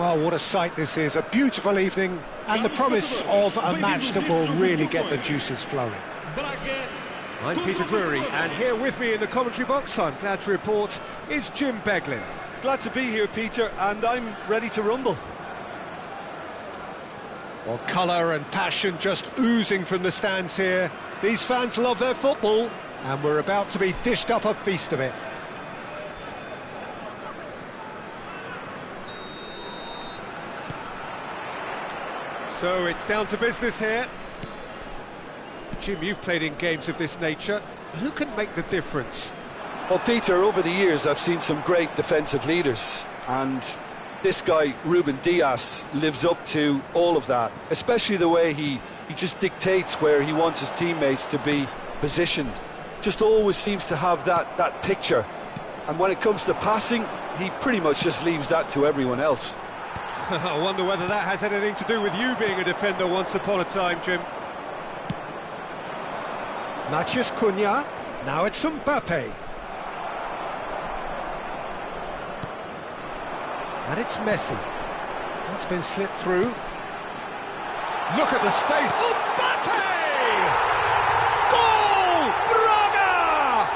Well, what a sight this is. A beautiful evening and the promise of a match that will really get the juices flowing. I'm Peter Drury, and here with me in the commentary box, I'm glad to report, is Jim Beglin. Glad to be here, Peter, and I'm ready to rumble. Well, colour and passion just oozing from the stands here. These fans love their football, and we're about to be dished up a feast of it. So it's down to business here. Jim, you've played in games of this nature. Who can make the difference? Well, Peter, over the years I've seen some great defensive leaders, and this guy, Ruben Dias, lives up to all of that, especially the way he just dictates where he wants his teammates to be positioned. Just always seems to have that picture, and when it comes to passing, he pretty much just leaves that to everyone else. I wonder whether that has anything to do with you being a defender once upon a time, Jim. Matheus Cunha, now it's Mbappe. And it's Messi. That's been slipped through. Look at the space. Mbappe! Goal! Braga!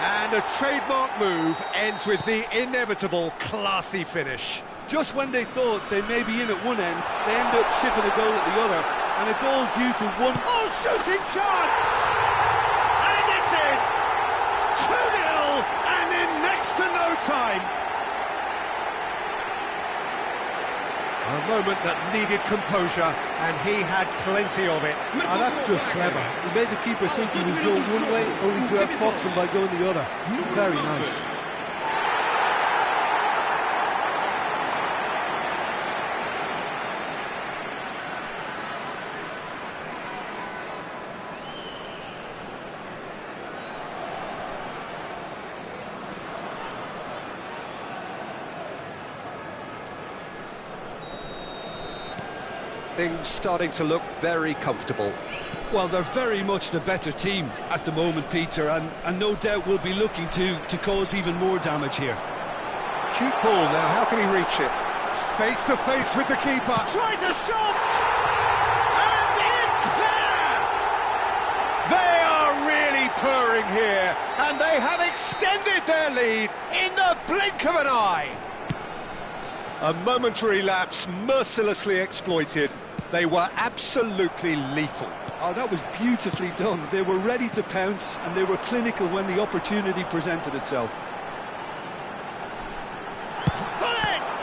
And a trademark move ends with the inevitable classy finish. Just when they thought they may be in at one end, they end up shipping a goal at the other, and it's all due to one... Oh, shooting chance! And it's in! 2-0, and in next to no time. A moment that needed composure, and he had plenty of it. Oh, that's just clever. He made the keeper think he was going one way, only to outfox him by going the other. Very nice. Things starting to look very comfortable. Well, they're very much the better team at the moment, Peter, and no doubt will be looking to cause even more damage here. Cute ball now, how can he reach it? Face to face with the keeper. Tries a shot! And it's there! They are really purring here, and they have extended their lead in the blink of an eye. A momentary lapse mercilessly exploited. They were absolutely lethal. Oh, that was beautifully done. They were ready to pounce, and they were clinical when the opportunity presented itself. Bullet!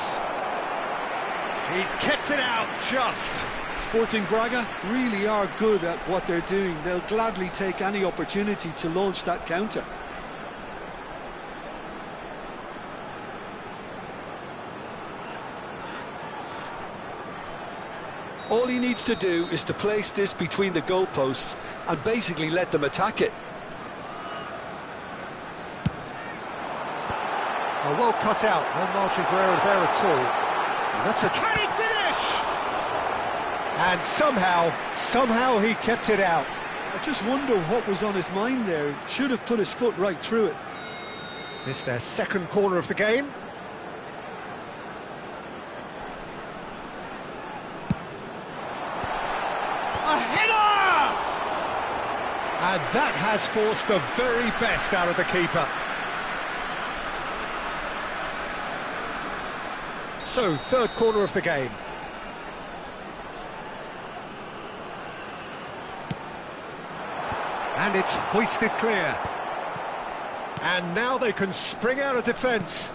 He's kept it out just. Sporting Braga really are good at what they're doing. They'll gladly take any opportunity to launch that counter. All he needs to do is to place this between the goalposts and basically let them attack it. Oh, well cut out, no margin for error there at all. And that's a... Can he finish? And somehow he kept it out. I just wonder what was on his mind there. Should have put his foot right through it. It's their second corner of the game. A header! And that has forced the very best out of the keeper. So, third corner of the game. And it's hoisted clear. And now they can spring out of defence.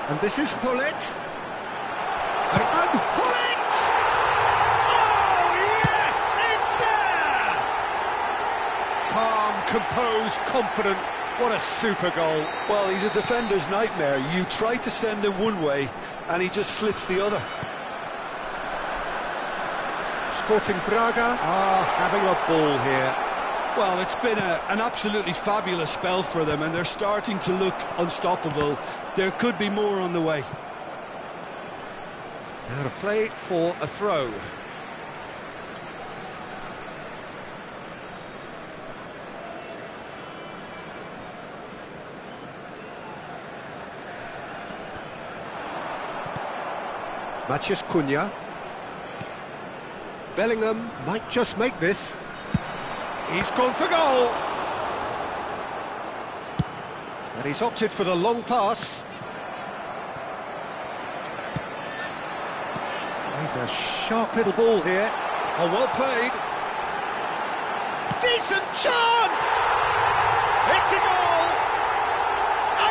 And this is Hullet. And Hullet! Oh, yes, it's there! Calm, composed, confident. What a super goal. Well, he's a defender's nightmare. You try to send him one way, and he just slips the other. Sporting Braga are having a ball here. Well, it's been an absolutely fabulous spell for them, and they're starting to look unstoppable. There could be more on the way. Out of play for a throw. Matheus Cunha. Bellingham might just make this. He's gone for goal. And he's opted for the long pass. He's a sharp little ball here. Oh, well played. Decent chance! It's a goal!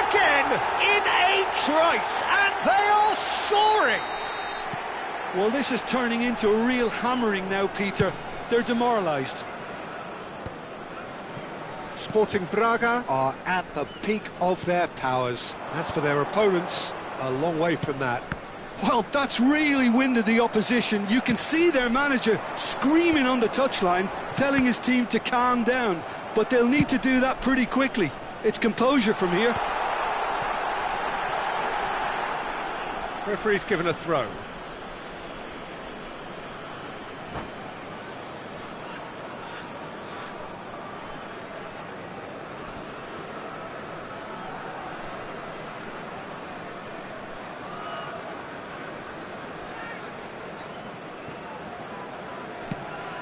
Again, in a trice, and they are soaring! Well, this is turning into a real hammering now, Peter. They're demoralised. Sporting Braga are at the peak of their powers. As for their opponents, a long way from that. Well, that's really winded the opposition. You can see their manager screaming on the touchline, telling his team to calm down. but they'll need to do that pretty quickly. It's composure from here. Referee's given a throw.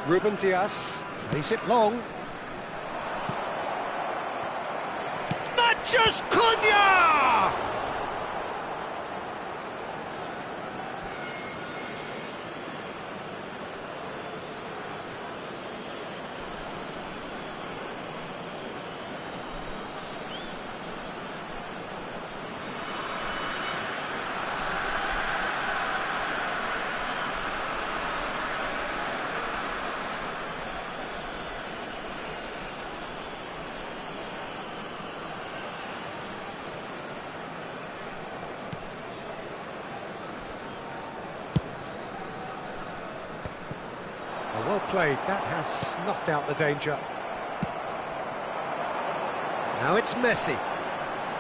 Ruben Dias plays it long. Matches Cunha! Well played, that has snuffed out the danger. Now it's Messi.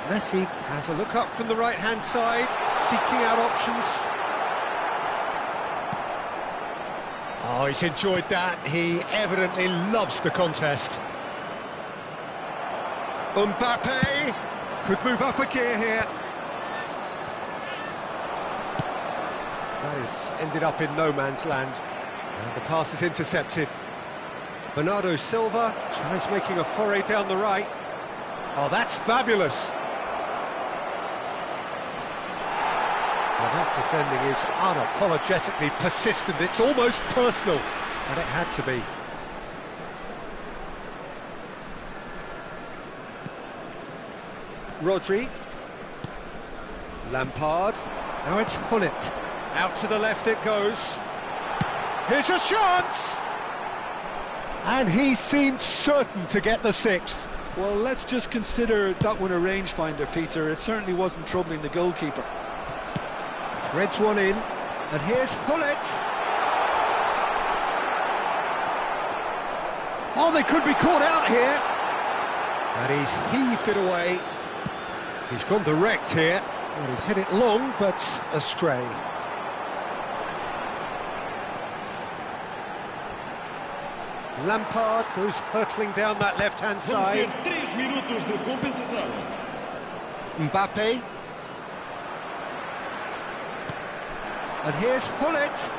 Messi has a look up from the right-hand side, seeking out options. Oh, he's enjoyed that. He evidently loves the contest. Mbappe could move up a gear here. That has ended up in no man's land. And the pass is intercepted. Bernardo Silva tries making a foray down the right. Oh, that's fabulous. Well, that defending is unapologetically persistent. It's almost personal, and it had to be. Rodri. Lampard. Now it's Hullet. Out to the left it goes. Here's a chance! And he seemed certain to get the sixth. Well, let's just consider that one a rangefinder, Peter. It certainly wasn't troubling the goalkeeper. Threads one in, and here's Hullet. Oh, they could be caught out here. And he's heaved it away. He's gone direct here. Well, he's hit it long, but astray. Lampard goes hurtling down that left-hand side. Mbappe. And here's Hullet.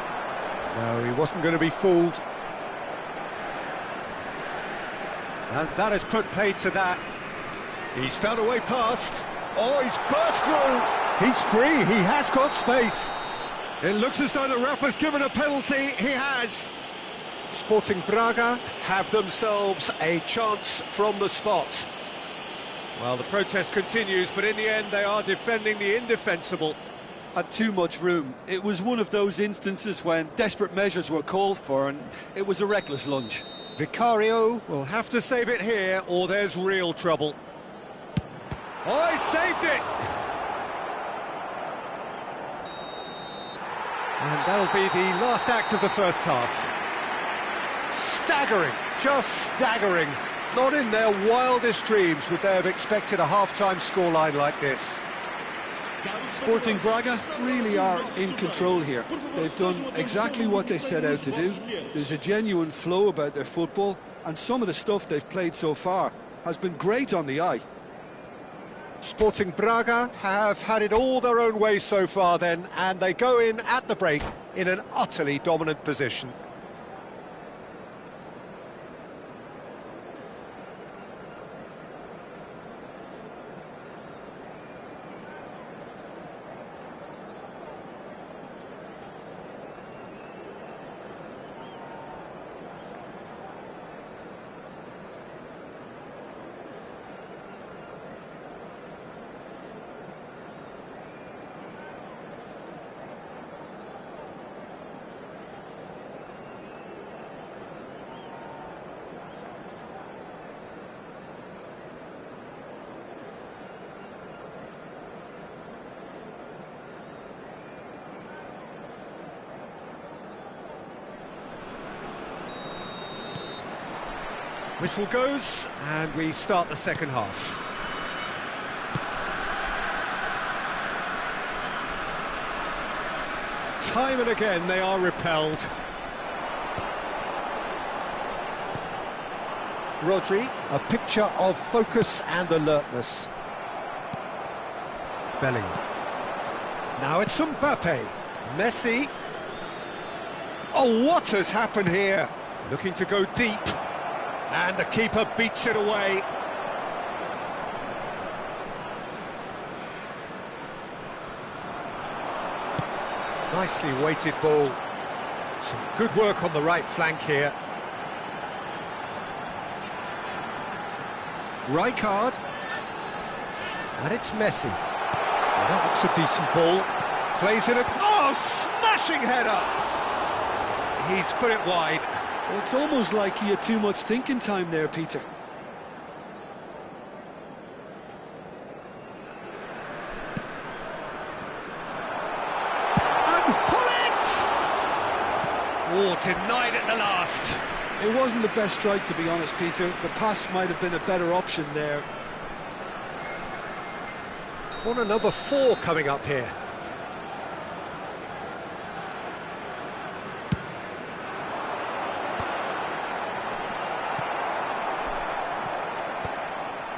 No, he wasn't going to be fooled. And that has put paid to that. He's found a way past. Oh, he's burst through. He's free, he has got space. It looks as though the ref has given a penalty. He has. Sporting Braga have themselves a chance from the spot. Well, the protest continues, but in the end they are defending the indefensible. Had too much room. It was one of those instances when desperate measures were called for, and it was a reckless lunge. Vicario will have to save it here, or there's real trouble. Oh, he saved it! And that'll be the last act of the first half. Staggering, just staggering. Not in their wildest dreams would they have expected a half-time scoreline like this. Sporting Braga really are in control here. They've done exactly what they set out to do. There's a genuine flow about their football, and some of the stuff they've played so far has been great on the eye. Sporting Braga have had it all their own way so far then, and they go in at the break in an utterly dominant position. Whistle goes, and we start the second half. Time and again they are repelled. Rodri, a picture of focus and alertness. Bellingham. Now it's Mbappe. Messi. Oh, what has happened here? Looking to go deep. And the keeper beats it away. Nicely weighted ball. Some good work on the right flank here. Rijkaard. And it's Messi. Well, that looks a decent ball. Plays it. Oh, smashing header! He's put it wide. Well, it's almost like he had too much thinking time there, Peter. And Hullet! Oh, denied at the last. It wasn't the best strike, to be honest, Peter. The pass might have been a better option there. Corner number 4 coming up here.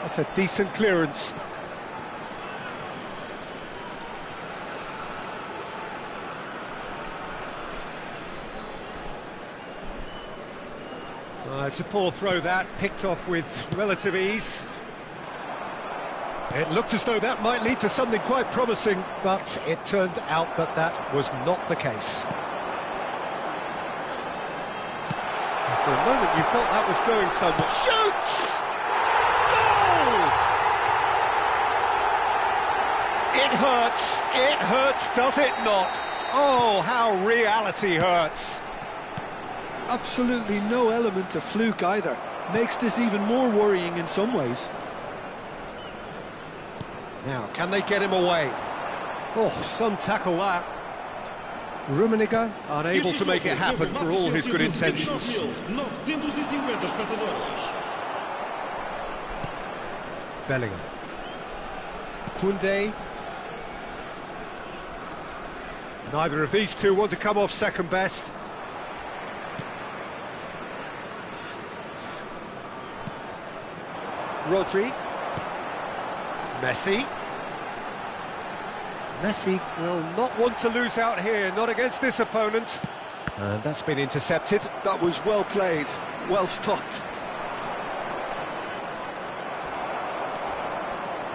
That's a decent clearance. It's a poor throw that, picked off with relative ease. It looked as though that might lead to something quite promising, but it turned out that that was not the case. And for a moment you felt that was going somewhere. Shoots! It hurts, does it not? Oh, how reality hurts. Absolutely no element of fluke either. Makes this even more worrying in some ways. Now, can they get him away? Oh, some tackle that. Rummenigge unable to make it happen for all his good intentions. Bellingham. Koundé. Neither of these two want to come off second best. Rodri. Messi. Messi will not want to lose out here, not against this opponent. And that's been intercepted. That was well played, well stopped.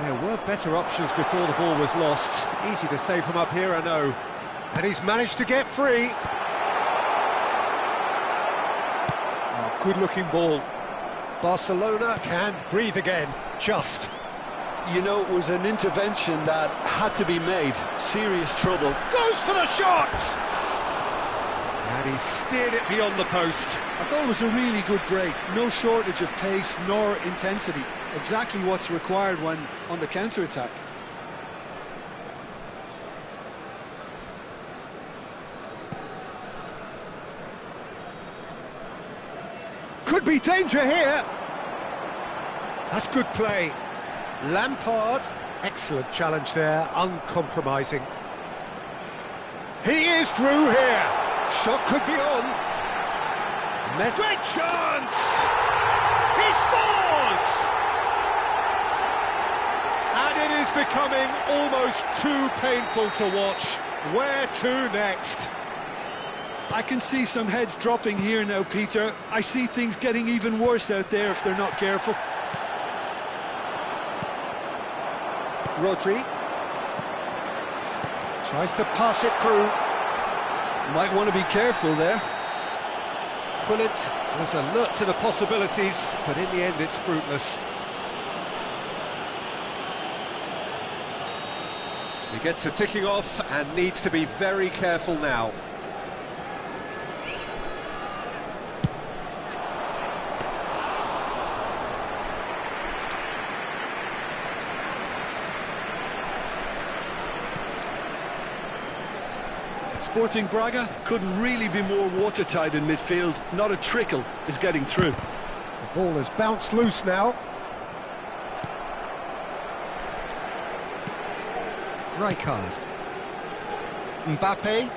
There were better options before the ball was lost. Easy to say from up here, I know. And he's managed to get free. Oh, good-looking ball. Barcelona can breathe again, just. You know, it was an intervention that had to be made. Serious trouble. Goes for the shot! And he steered it beyond the post. I thought it was a really good break. No shortage of pace nor intensity. Exactly what's required when on the counter-attack. Could be danger here. That's good play. Lampard, excellent challenge there, uncompromising. He is through here. Shot could be on. Great chance! He scores! And it is becoming almost too painful to watch. Where to next? I can see some heads dropping here now, Peter. I see things getting even worse out there if they're not careful. Rodri tries to pass it through. Might want to be careful there. Hullet was alert to the possibilities, but in the end it's fruitless. He gets a ticking off and needs to be very careful now. Sporting Braga couldn't really be more watertight in midfield. Not a trickle is getting through. The Ball has bounced loose now. Rijkaard. Mbappe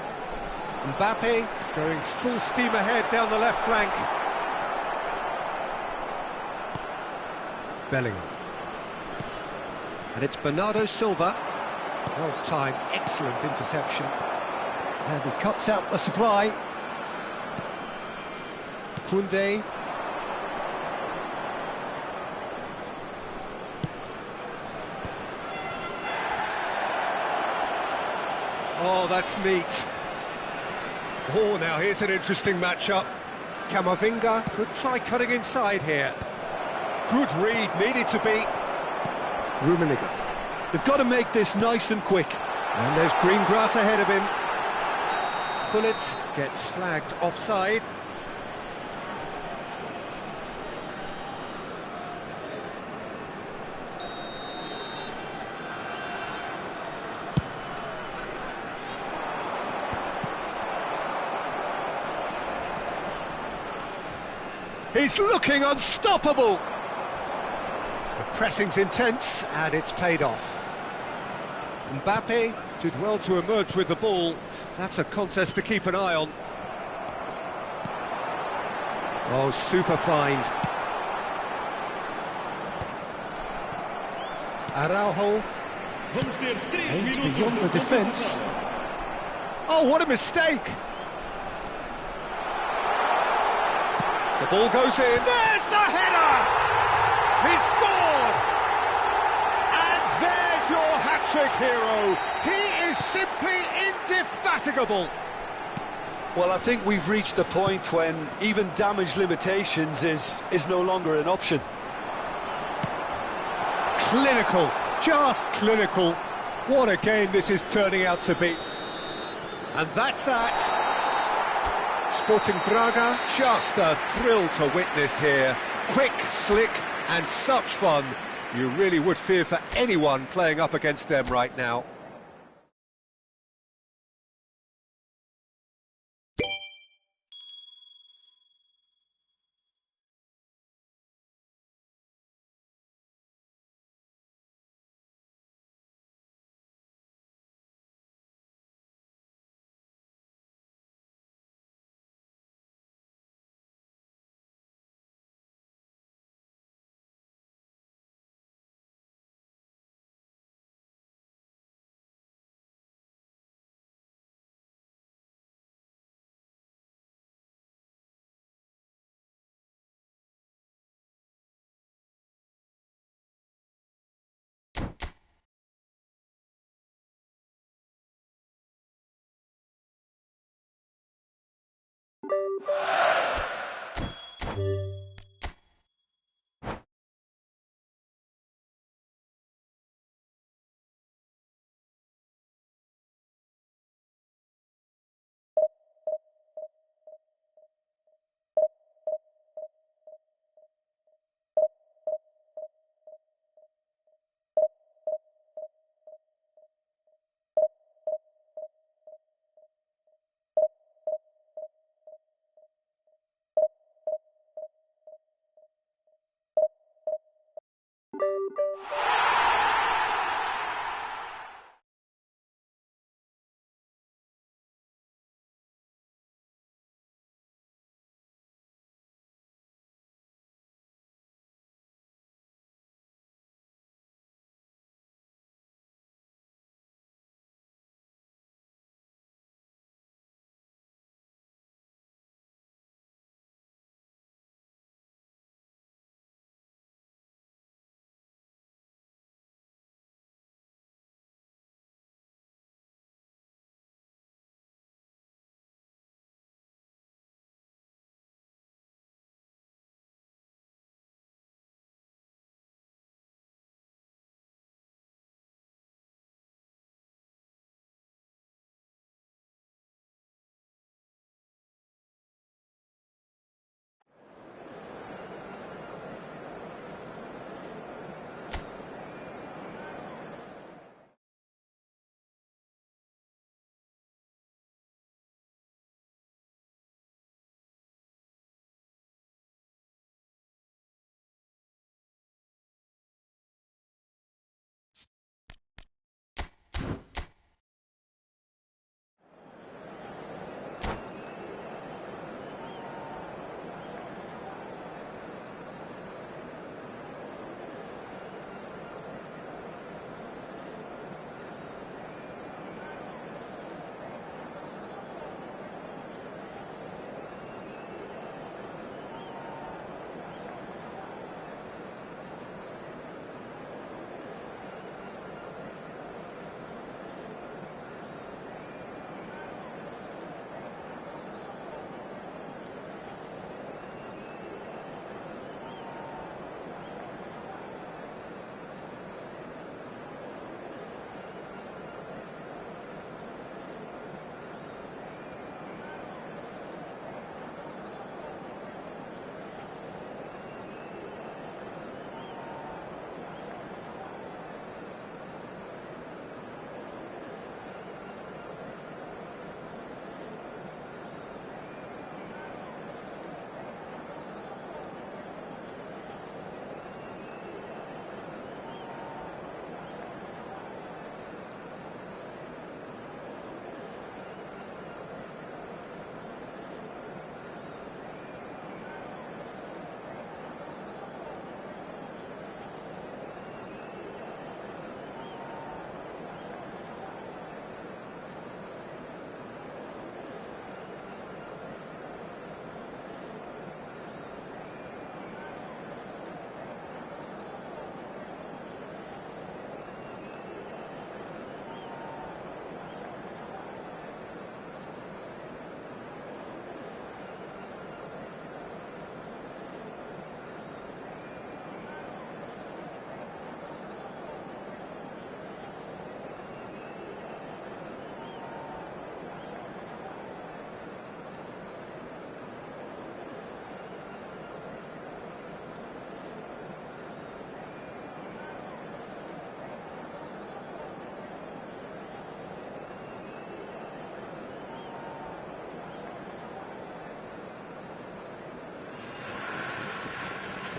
going full steam ahead down the left flank. Bellingham. And it's Bernardo Silva. Well timed, excellent interception. And he cuts out the supply. Koundé. Oh, that's neat. Oh, now here's an interesting matchup. Camavinga could try cutting inside here. Good read, needed to be. Rummenigge. They've got to make this nice and quick. And there's green grass ahead of him. Gullit gets flagged offside. He's looking unstoppable. The pressing's intense, and it's paid off. Mbappe did well to emerge with the ball. That's a contest to keep an eye on. Oh, super find. Araujo aims beyond the defence. Oh, what a mistake! The ball goes in. There's the header! He's scored! And there's your hat-trick hero. He is simply indefatigable. Well, I think we've reached the point when even damage limitations is no longer an option. Clinical, just clinical. What a game this is turning out to be. And that's that. Sporting Braga, just a thrill to witness here. Quick, slick, and such fun. You really would fear for anyone playing up against them right now.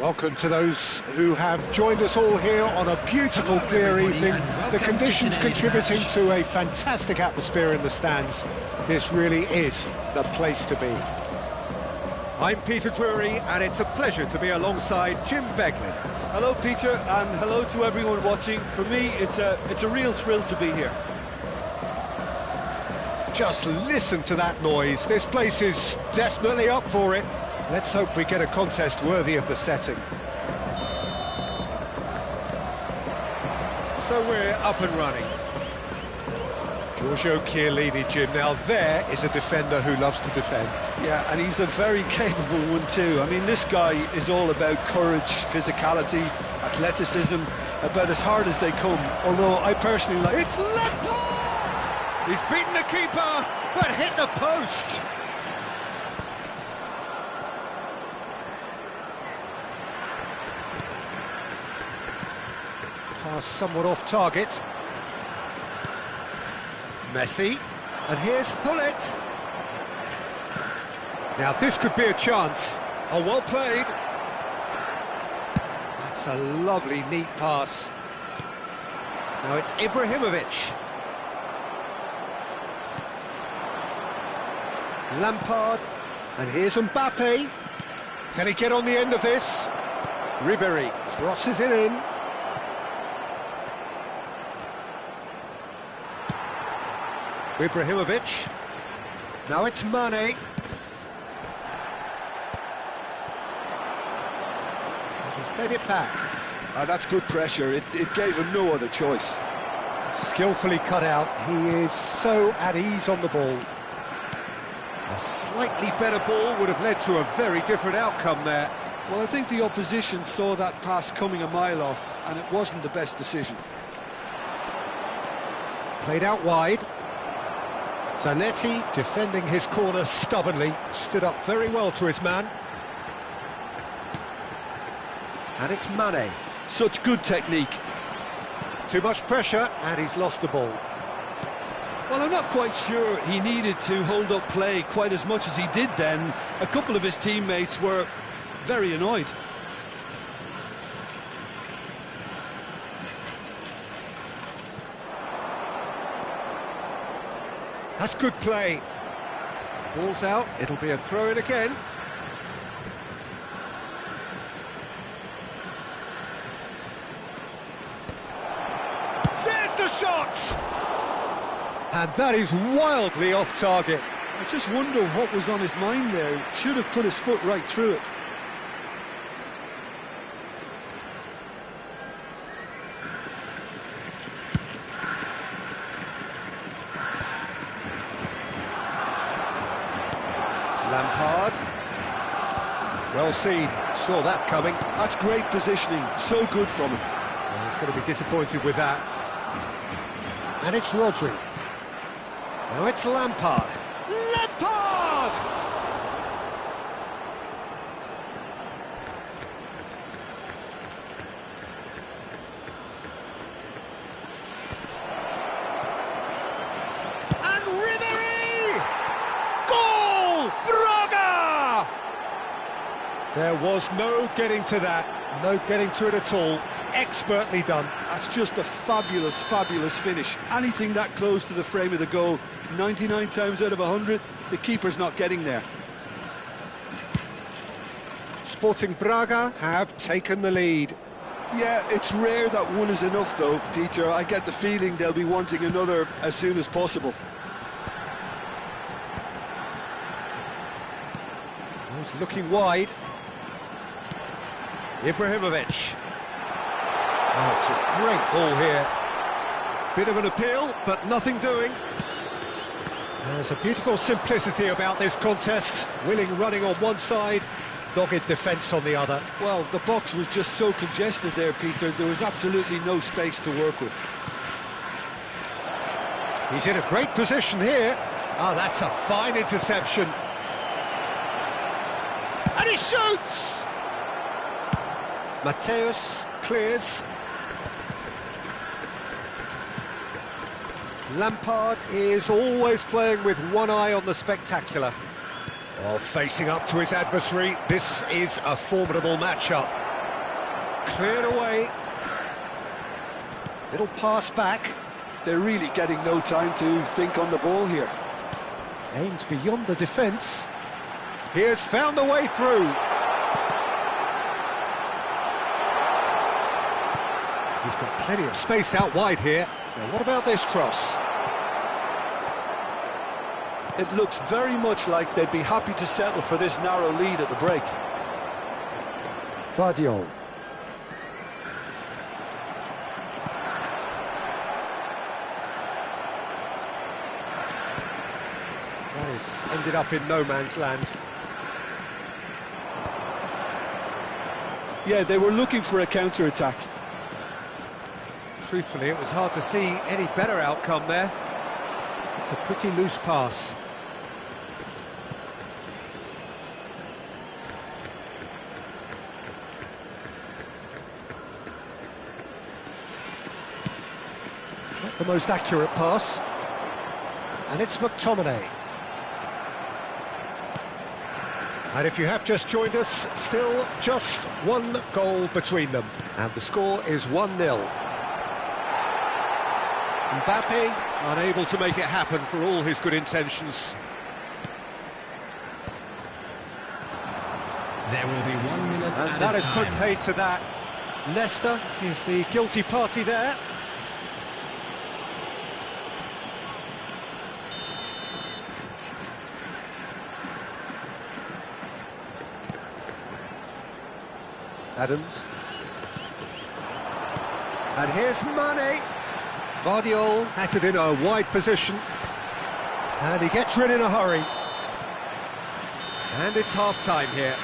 Welcome to those who have joined us all here on a beautiful, clear evening. The conditions contributing to a fantastic atmosphere in the stands. This really is the place to be. I'm Peter Drury, and it's a pleasure to be alongside Jim Beglin. Hello, Peter, and hello to everyone watching. For me, it's a real thrill to be here. Just listen to that noise. This place is definitely up for it. Let's hope we get a contest worthy of the setting. So we're up and running. Giorgio Chiellini, Jim. Now there is a defender who loves to defend. Yeah, and he's a very capable one too. I mean, this guy is all about courage, physicality, athleticism, about as hard as they come. Although I personally like... It's Lampard! He's beaten the keeper, but hit the post. Pass somewhat off target. Messi, and here's Hullet. Now this could be a chance. Oh, well played. That's a lovely, neat pass. Now it's Ibrahimovic. Lampard, and here's Mbappe. Can he get on the end of this? Ribéry crosses it in. Ibrahimovic. Now it's Mane. He's played it back. That's good pressure. It gave him no other choice. Skillfully cut out. He is so at ease on the ball. A slightly better ball would have led to a very different outcome there. Well, I think the opposition saw that pass coming a mile off, and it wasn't the best decision. Played out wide. Zanetti, defending his corner stubbornly, stood up very well to his man. And it's Mane. Such good technique. Too much pressure, and he's lost the ball. Well, I'm not quite sure he needed to hold up play quite as much as he did then. A couple of his teammates were very annoyed. That's good play. Ball's out, it'll be a throw-in again. There's the shot! And that is wildly off target. I just wonder what was on his mind there. Should have put his foot right through it. Lampard. Well seen, saw that coming. That's great positioning, so good from him. Well, he's going to be disappointed with that. And it's Rodri. Now it's Lampard. Lampard! And Ribéry! Goal! Braga! There was no getting to that, no getting to it at all. Expertly done. That's just a fabulous, fabulous finish. Anything that close to the frame of the goal, 99 times out of 100, the keeper's not getting there. Sporting Braga have taken the lead. Yeah, it's rare that one is enough though, Peter. I get the feeling they'll be wanting another as soon as possible. He's looking wide. Ibrahimovic. Oh, it's a great ball here. Bit of an appeal, but nothing doing. There's a beautiful simplicity about this contest. Willing running on one side, dogged defence on the other. Well, the box was just so congested there, Peter. There was absolutely no space to work with. He's in a great position here. Oh, that's a fine interception. And he shoots! Mateus clears. Lampard is always playing with one eye on the spectacular. Oh, facing up to his adversary, this is a formidable matchup. cleared away. Little pass back. They're really getting no time to think on the ball here. Aimed beyond the defence. He has found a way through. He's got plenty of space out wide here. Now what about this cross? It looks very much like they'd be happy to settle for this narrow lead at the break. Vardiol. That has ended up in no man's land. Yeah, they were looking for a counter-attack. Truthfully, it was hard to see any better outcome there. It's a pretty loose pass. Not the most accurate pass. And it's McTominay. And if you have just joined us, still just one goal between them. And the score is 1-0. Mbappe unable to make it happen for all his good intentions. There will be 1 minute And that has put paid to that. Leicester is the guilty party there. Adams. And here's Mane. Vardiol has it in a wide position. And he gets rid in a hurry. And it's half-time here.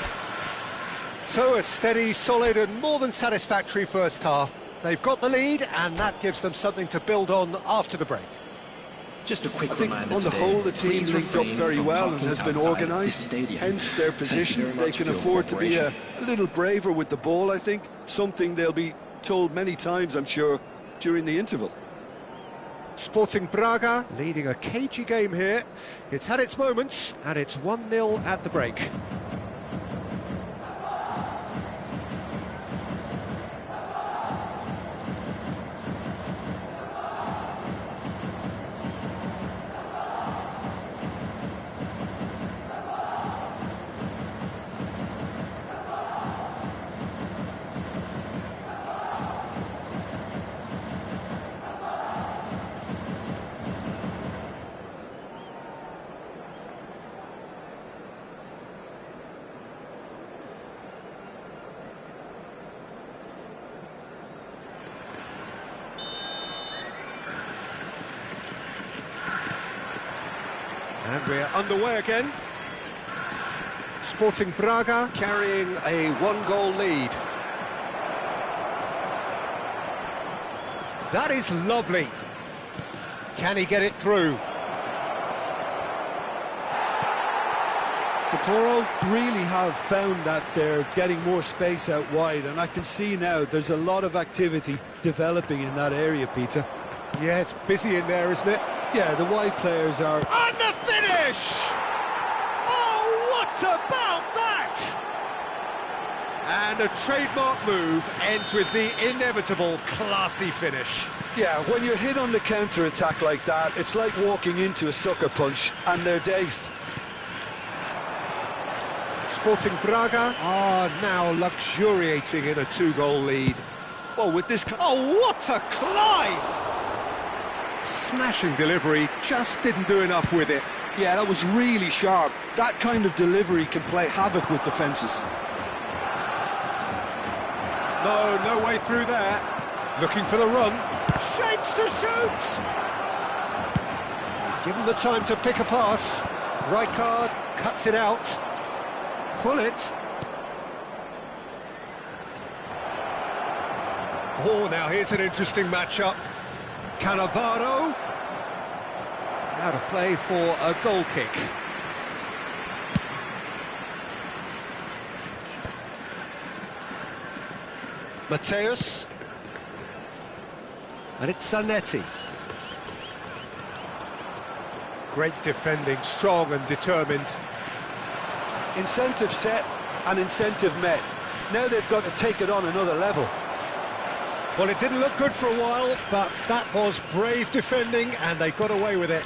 So a steady, solid and more than satisfactory first half. They've got the lead and that gives them something to build on after the break. Just a quick I think on the whole the team linked up very well and has been organised, hence their position. They can afford to be a little braver with the ball, I think. Something they'll be told many times, I'm sure, during the interval. Sporting Braga leading a cagey game here. It's had its moments and it's 1-0 at the break. And we're underway again. Sporting Braga carrying a one-goal lead. That is lovely. Can he get it through? Sapporo really have found that they're getting more space out wide, and I can see now there's a lot of activity developing in that area, Peter. Yeah, it's busy in there, isn't it? Yeah, the wide players are... And the finish! Oh, what about that? And a trademark move ends with the inevitable classy finish. Yeah, when you're hit on the counter-attack like that, it's like walking into a sucker punch, and they're dazed. Sporting Braga are now luxuriating in a two-goal lead. Well, with this... Oh, what a climb! Smashing delivery, just didn't do enough with it. Yeah, that was really sharp. That kind of delivery can play havoc with defences. No way through there. Looking for the run. Shapes to shoot! He's given the time to pick a pass. Rijkaard cuts it out. Pull it. Oh, now here's an interesting matchup. Cannavaro. Out of play for a goal kick. Mateus. And it's Zanetti. Great defending, strong and determined. Incentive set and incentive met. Now they've got to take it on another level. Well, it didn't look good for a while, but that was brave defending, and they got away with it.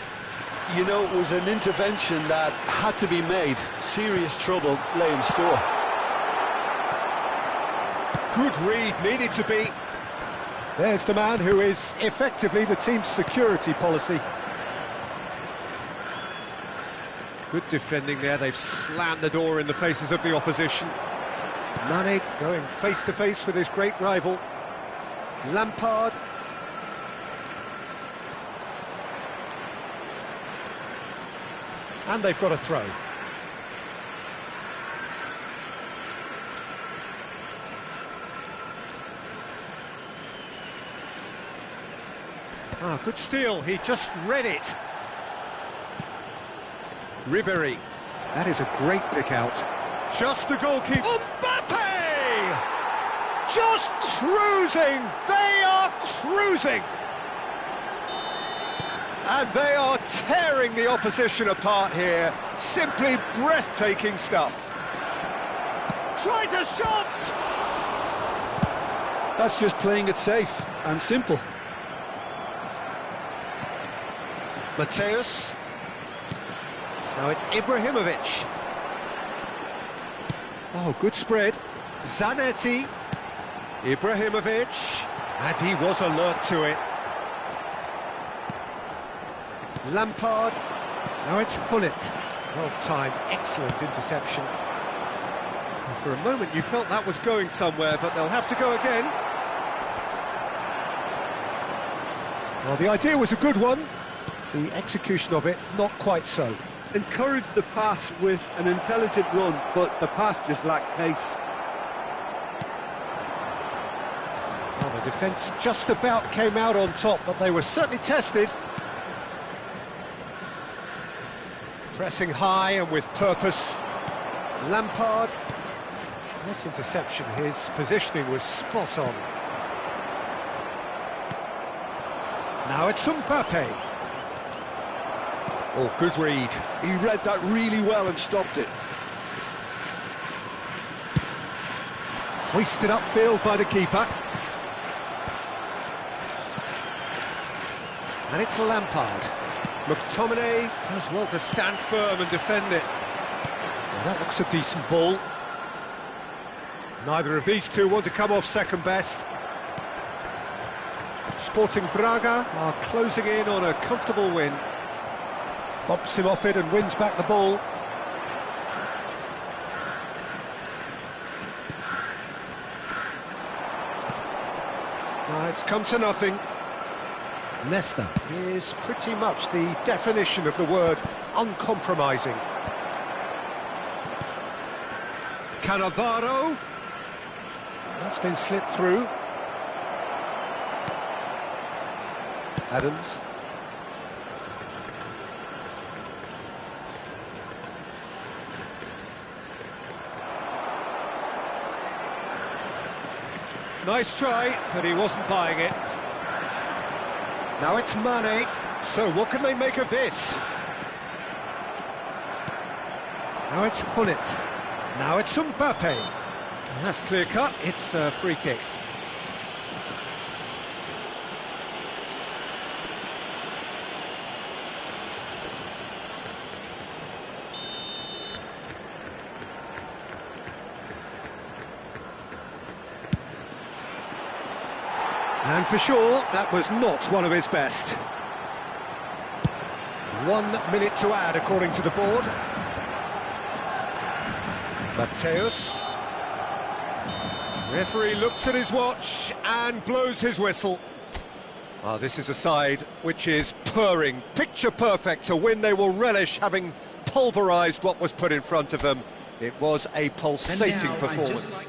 You know, it was an intervention that had to be made. Serious trouble lay in store. Good read, needed to be. There's the man who is effectively the team's security policy. Good defending there, they've slammed the door in the faces of the opposition. Mane going face-to-face with his great rival. Lampard. And they've got a throw. Ah, good steal, he just read it. Ribéry. That is a great pick out. Just the goalkeeper. Mbappe! Just cruising! They are cruising! And they are tearing the opposition apart here. Simply breathtaking stuff. Tries a shot! That's just playing it safe and simple. Mateus. Now it's Ibrahimovic. Oh, good spread. Zanetti. Ibrahimovic. And he was alert to it. Lampard. Now it's Hullet. Well timed, excellent interception. And for a moment you felt that was going somewhere, but they'll have to go again. Well, the idea was a good one. The execution of it, not quite so. Encouraged the pass with an intelligent run, but the pass just lacked pace. Well, the defence just about came out on top, but they were certainly tested. Pressing high and with purpose. Lampard. This interception, his positioning was spot on. Now it's Mbappe. Oh, good read. He read that really well and stopped it. Hoisted upfield by the keeper. And it's Lampard. McTominay does well to stand firm and defend it. Well, that looks a decent ball. Neither of these two want to come off second best. Sporting Braga are closing in on a comfortable win. Bumps him off it and wins back the ball. It's come to nothing. Nesta is pretty much the definition of the word uncompromising. Cannavaro. That's been slipped through. Adams. Nice try, but he wasn't buying it. Now it's Mane. So what can they make of this? Now it's Hullet. Now it's Mbappe. And that's clear cut. It's a free kick. And for sure, that was not one of his best. 1 minute to add, according to the board. Mateus. Referee looks at his watch and blows his whistle. Ah, this is a side which is purring, picture perfect, a win they will relish, having pulverised what was put in front of them. It was a pulsating performance.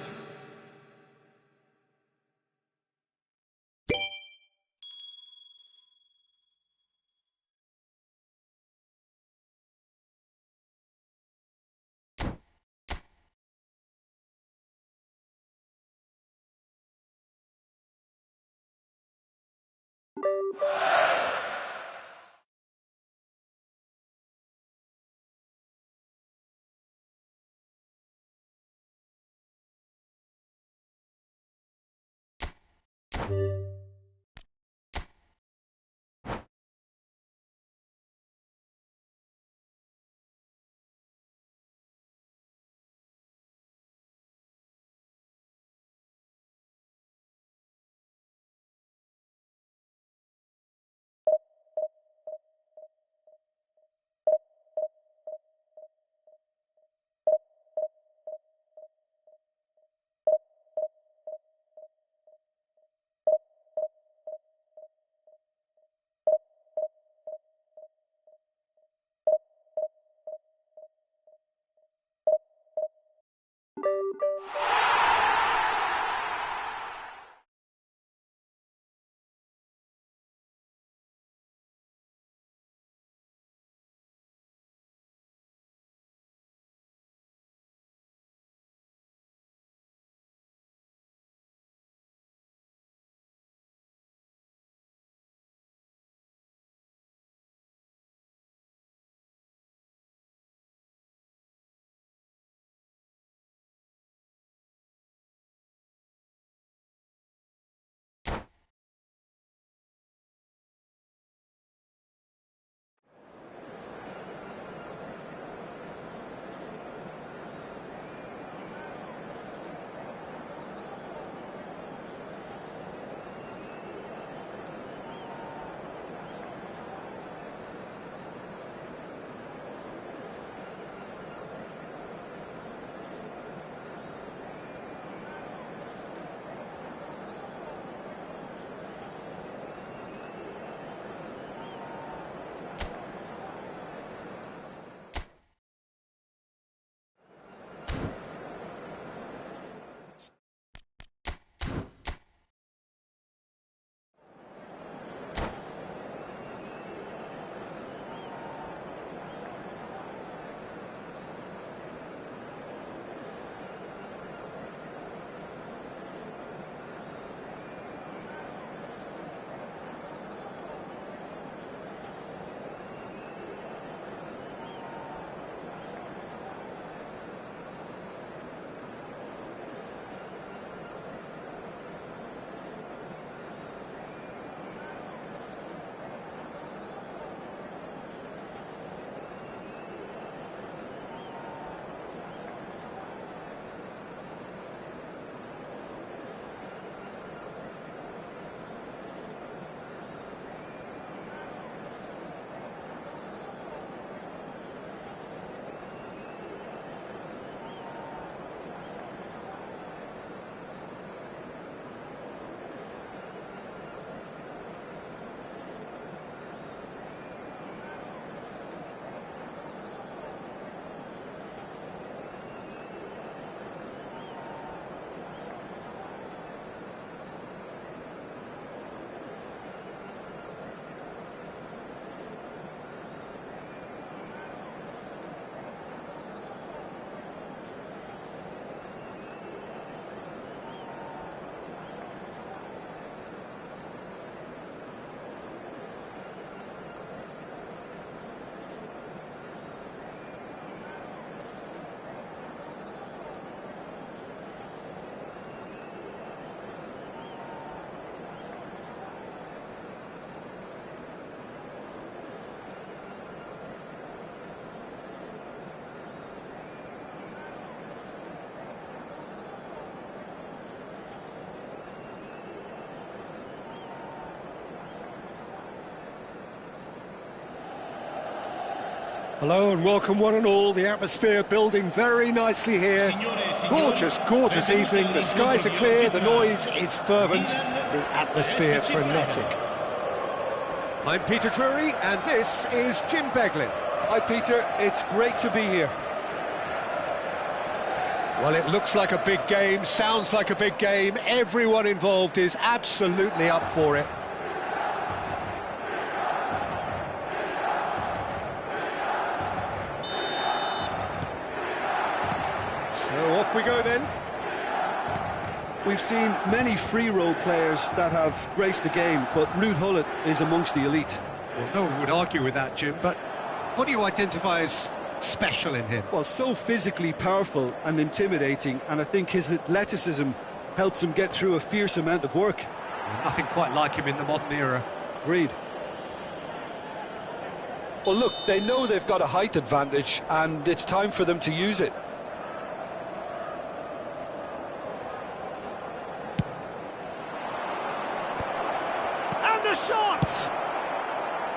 Hello and welcome one and all. The atmosphere building very nicely here. Gorgeous, gorgeous evening. The skies are clear, the noise is fervent, the atmosphere frenetic. I'm Peter Drury and this is Jim Beglin. Hi Peter, it's great to be here. Well, it looks like a big game, sounds like a big game. Everyone involved is absolutely up for it. So off we go then. We've seen many free role players that have graced the game, but Ruud Gullit is amongst the elite. Well, no one would argue with that, Jim, but what do you identify as special in him? Well, so physically powerful and intimidating, and I think his athleticism helps him get through a fierce amount of work. Nothing quite like him in the modern era. Agreed. Well, look, they know they've got a height advantage, and it's time for them to use it. And the shot!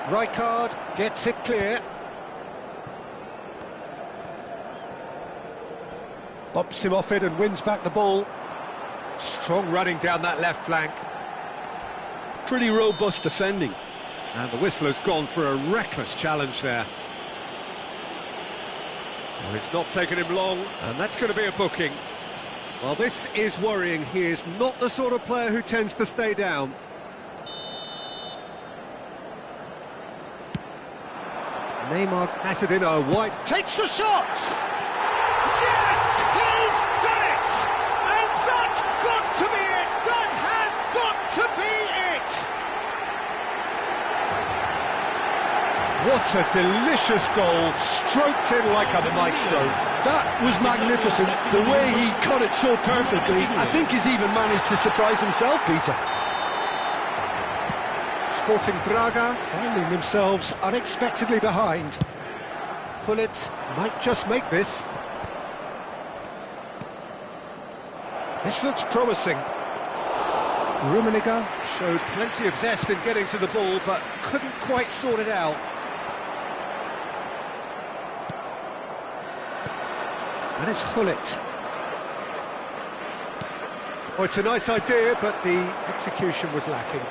Rijkaard gets it clear. Bumps him off it and wins back the ball. Strong running down that left flank. Pretty robust defending. And the whistle has gone for a reckless challenge there. Well, it's not taken him long, and that's going to be a booking. Well, this is worrying. He is not the sort of player who tends to stay down. Neymar has it in a wide... Takes the shot! Yes! He's done it! And that's got to be it! That has got to be it! What a delicious goal, stroked in like a maestro. That was magnificent. The way he cut it so perfectly. I think he's even managed to surprise himself, Peter. Sporting Braga finding themselves unexpectedly behind. Gullit might just make this. This looks promising. Rummenigge showed plenty of zest in getting to the ball, but couldn't quite sort it out. And it's Gullit. Oh, it's a nice idea, but the execution was lacking.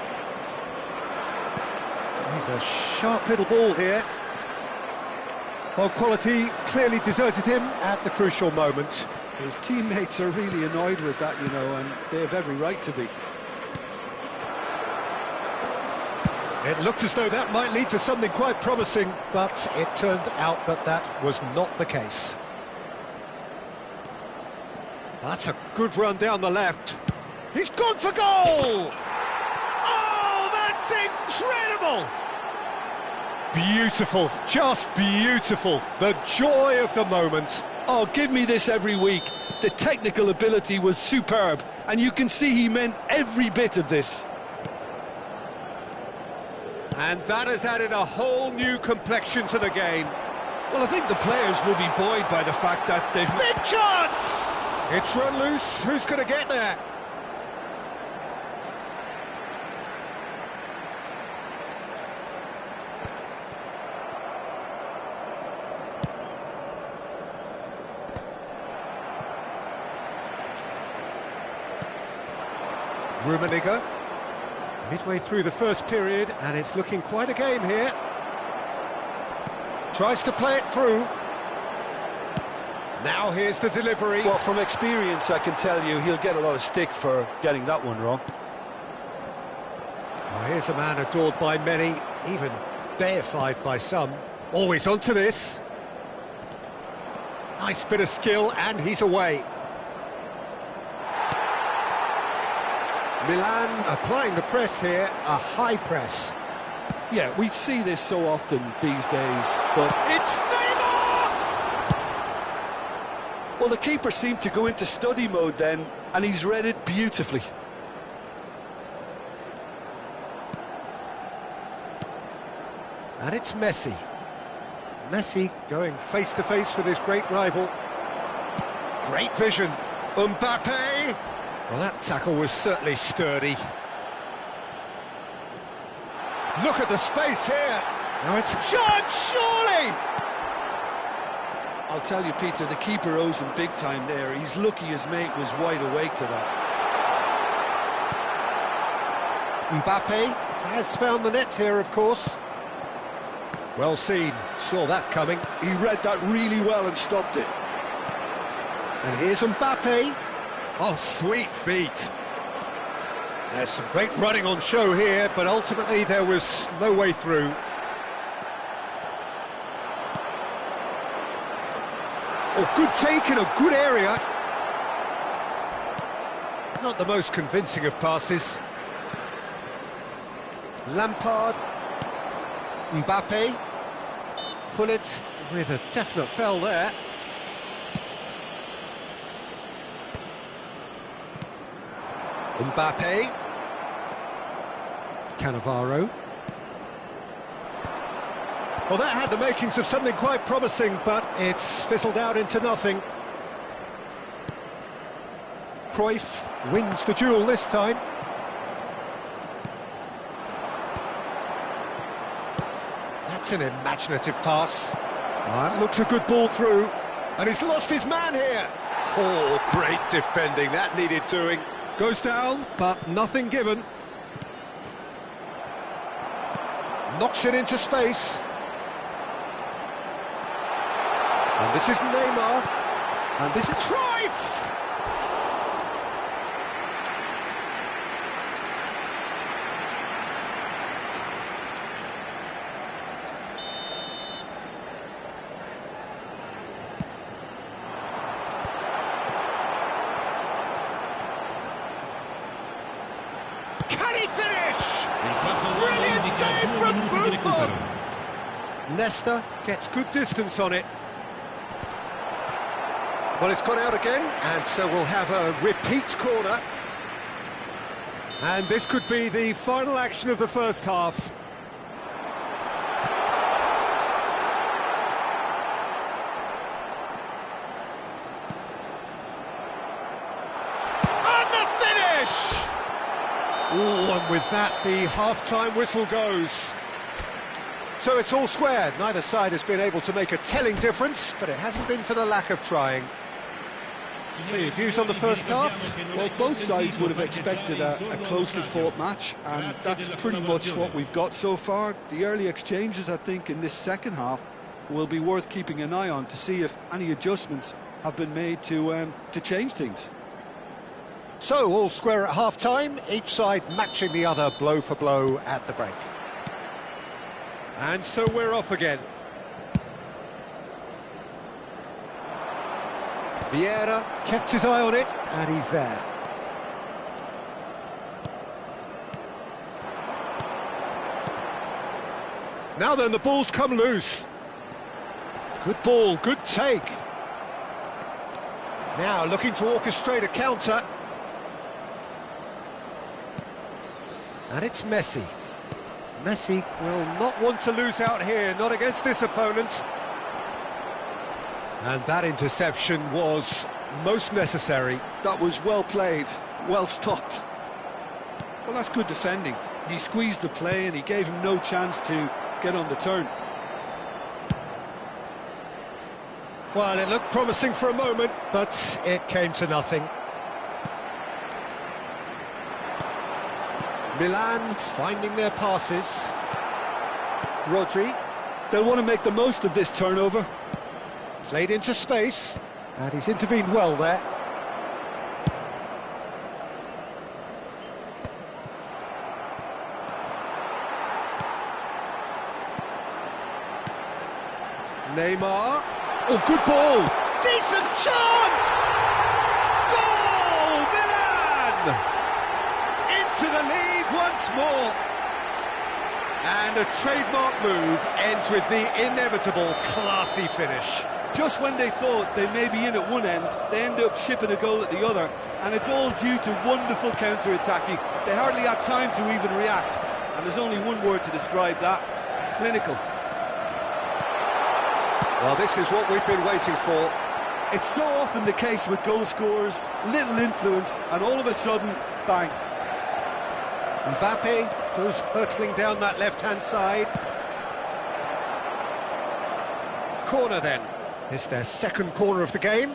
He's a sharp little ball here. Well, quality clearly deserted him at the crucial moment. His teammates are really annoyed with that, you know, and they have every right to be. It looked as though that might lead to something quite promising, but it turned out that that was not the case. That's a good run down the left. He's gone for goal! Oh, that's incredible! Beautiful, just beautiful. The joy of the moment. Oh, give me this every week. The technical ability was superb, and you can see he meant every bit of this. And that has added a whole new complexion to the game. Well, I think the players will be buoyed by the fact that they've... Big chance! It's run loose. Who's going to get there? Rummenigge, midway through the first period, and it's looking quite a game here. Tries to play it through. Now here's the delivery. Well, from experience, I can tell you he'll get a lot of stick for getting that one wrong. Well, here's a man adored by many, even deified by some. Always onto this. Nice bit of skill, and he's away. Milan applying the press here, a high press. Yeah, we see this so often these days, but... It's Neymar! Well, the keeper seemed to go into study mode then, and he's read it beautifully. And it's Messi. Messi going face-to-face with his great rival. Great vision. Mbappe! Well, that tackle was certainly sturdy. Look at the space here. Now it's Chance, surely! I'll tell you, Peter, the keeper owes him big time there. He's lucky his mate was wide awake to that. Mbappe has found the net here, of course. Well seen, saw that coming. He read that really well and stopped it. And here's Mbappe. Oh, sweet feet. There's some great running on show here, but ultimately there was no way through. Oh, good take in a good area. Not the most convincing of passes. Lampard. Mbappe. Gullit with a definite foul there. Mbappe. Cannavaro. Well, that had the makings of something quite promising, but it's fizzled out into nothing. Cruyff wins the duel this time. That's an imaginative pass. That looks a good ball through. And he's lost his man here. Oh, great defending. That needed doing. Goes down, but nothing given. Knocks it into space. And this is Neymar. And this is Cruyff! Can he finish? Brilliant save from Buffon! Nesta gets good distance on it. Well, it's gone out again, and so we'll have a repeat corner. And this could be the final action of the first half. And the finish! Ooh, and with that, the half-time whistle goes. So it's all square. Neither side has been able to make a telling difference, but it hasn't been for the lack of trying. So your views on the first half? Well, both sides would have expected a closely fought match, and that's pretty much what we've got so far. The early exchanges, I think, in this second half will be worth keeping an eye on to see if any adjustments have been made to change things. So, all square at half-time, each side matching the other blow for blow at the break. And so we're off again. Vieira kept his eye on it, and he's there. Now then, the ball's come loose. Good ball, good take. Now looking to orchestrate a counter. And it's Messi. Messi will not want to lose out here, not against this opponent. And that interception was most necessary. That was well played, well stopped. Well, that's good defending. He squeezed the play and he gave him no chance to get on the turn. Well, it looked promising for a moment, but it came to nothing. Milan finding their passes. Rodri. They'll want to make the most of this turnover. Played into space, and he's intervened well there. Neymar. Oh, good ball! Decent chance! Goal! Milan! Into the lead once more. And a trademark move ends with the inevitable classy finish. Just when they thought they may be in at one end, they end up shipping a goal at the other, and it's all due to wonderful counter-attacking. They hardly had time to even react, and there's only one word to describe that: clinical. Well, this is what we've been waiting for. It's so often the case with goal scorers, little influence, and all of a sudden, bang. Mbappe goes hurtling down that left-hand side. Corner then. It's their second corner of the game.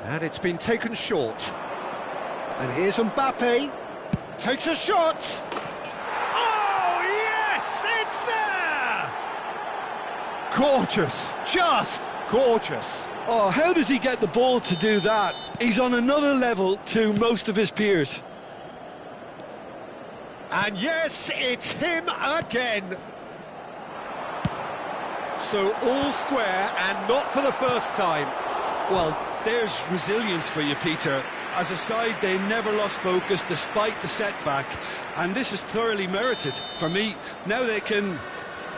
And it's been taken short. And here's Mbappe. Takes a shot. Oh, yes! It's there! Gorgeous. Just gorgeous. Oh, how does he get the ball to do that? He's on another level to most of his peers. And yes, it's him again. So all square, and not for the first time. Well, there's resilience for you, Peter. As a side, they never lost focus despite the setback, and this is thoroughly merited. For me, now they can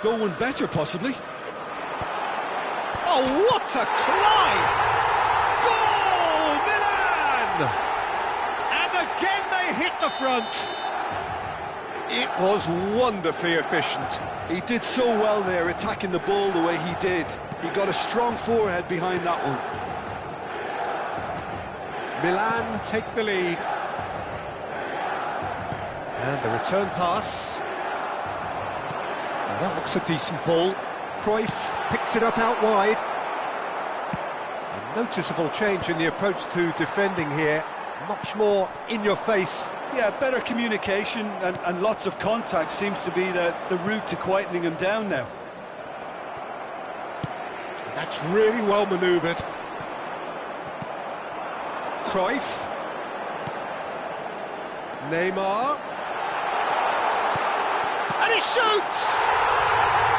go one better, possibly. Oh, what a climb! Goal, Milan! And hit the front. It was wonderfully efficient. He did so well there, attacking the ball the way he did. He got a strong forehead behind that one. Milan take the lead. And the return pass. Now that looks a decent ball. Cruyff picks it up out wide. A noticeable change in the approach to defending here. Much more in your face. Yeah, better communication and lots of contact seems to be the route to quietening him down now. That's really well manoeuvred. Cruyff. Neymar. And he shoots!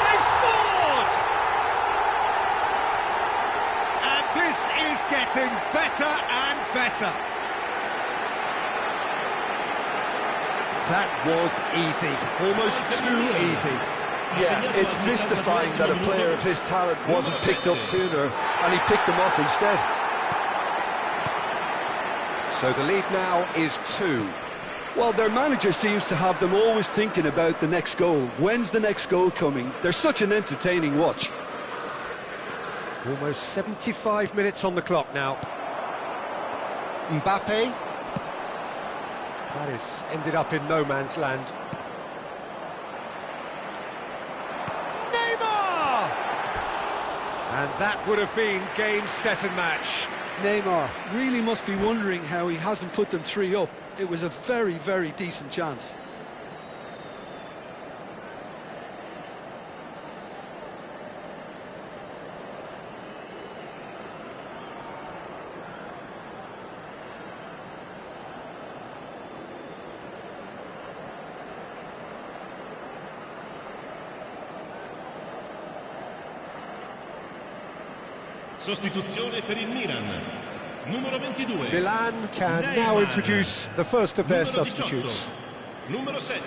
They've scored! And this is getting better and better. That was easy, almost too easy. Yeah, it's mystifying that a player of his talent wasn't picked up sooner, and he picked them off instead. So the lead now is 2. Well, their manager seems to have them always thinking about the next goal. When's the next goal coming? They're such an entertaining watch. Almost 75 minutes on the clock now. Mbappe. That is ended up in no man's land. Neymar! And that would have been game, set and match. Neymar really must be wondering how he hasn't put them 3 up. It was a very, very decent chance. Sostituzione per il Milan. Numero 22. Milan can now introduce the first of their substitutes. Numero 7.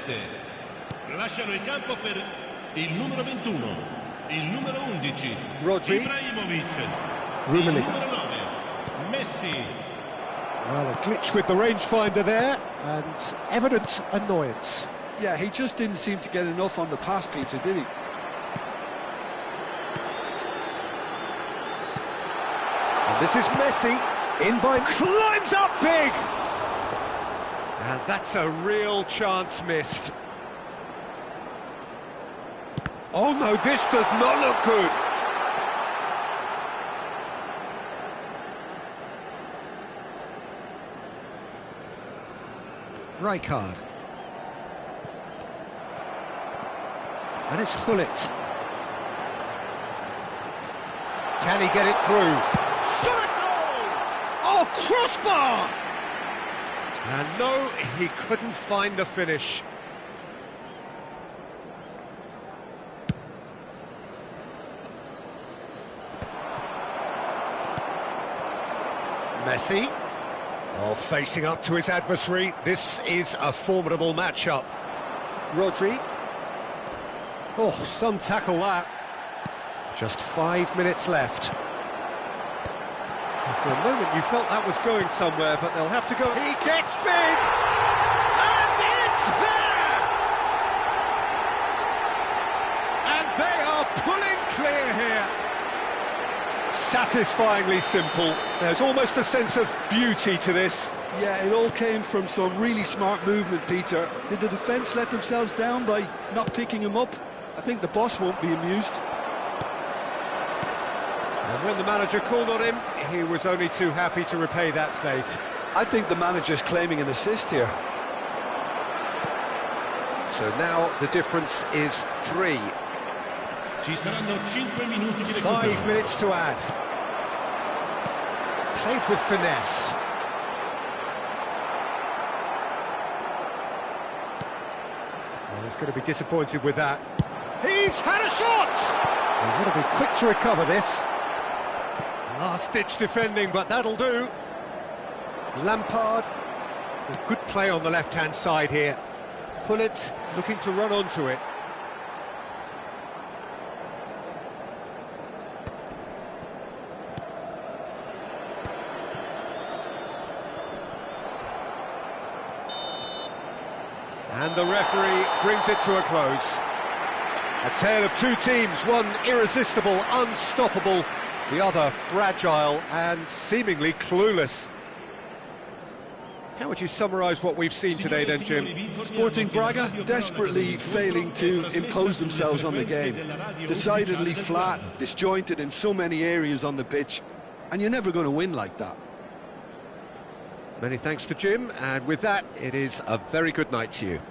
Lasciano il campo per il numero 21. Il numero 11. Rodri. Ibrahimovic. Rummenigge. Numero 9. Messi. Well, a glitch with the rangefinder there, and evident annoyance. Yeah, he just didn't seem to get enough on the pass, Peter, did he? And this is Messi, in by... climbs up big! And that's a real chance missed. Oh no, this does not look good! Rijkaard. And it's Gullit. Can he get it through? Shot a goal! Oh, crossbar! And no, he couldn't find the finish. Messi. Oh, facing up to his adversary. This is a formidable matchup. Rodri. Oh, some tackle that. Just 5 minutes left. For a moment you felt that was going somewhere, but they'll have to go... He gets big! And it's there! And they are pulling clear here. Satisfyingly simple. There's almost a sense of beauty to this. Yeah, it all came from some really smart movement, Peter. Did the defence let themselves down by not picking him up? I think the boss won't be amused. And when the manager called on him, he was only too happy to repay that faith. I think the manager's claiming an assist here. So now the difference is 3. Ci saranno 5 minuti di 5 minutes to add. Played with finesse. Well, he's going to be disappointed with that. He's had a shot! He's going to be quick to recover this. Last-ditch defending, but that'll do. Lampard, a good play on the left-hand side here. Gullit looking to run onto it. And the referee brings it to a close. A tale of two teams, one irresistible, unstoppable, the other fragile and seemingly clueless. How would you summarise what we've seen today then, Jim? Sporting Braga desperately failing to impose themselves on the game. Decidedly flat, disjointed in so many areas on the pitch, and you're never going to win like that. Many thanks to Jim, and with that, it is a very good night to you.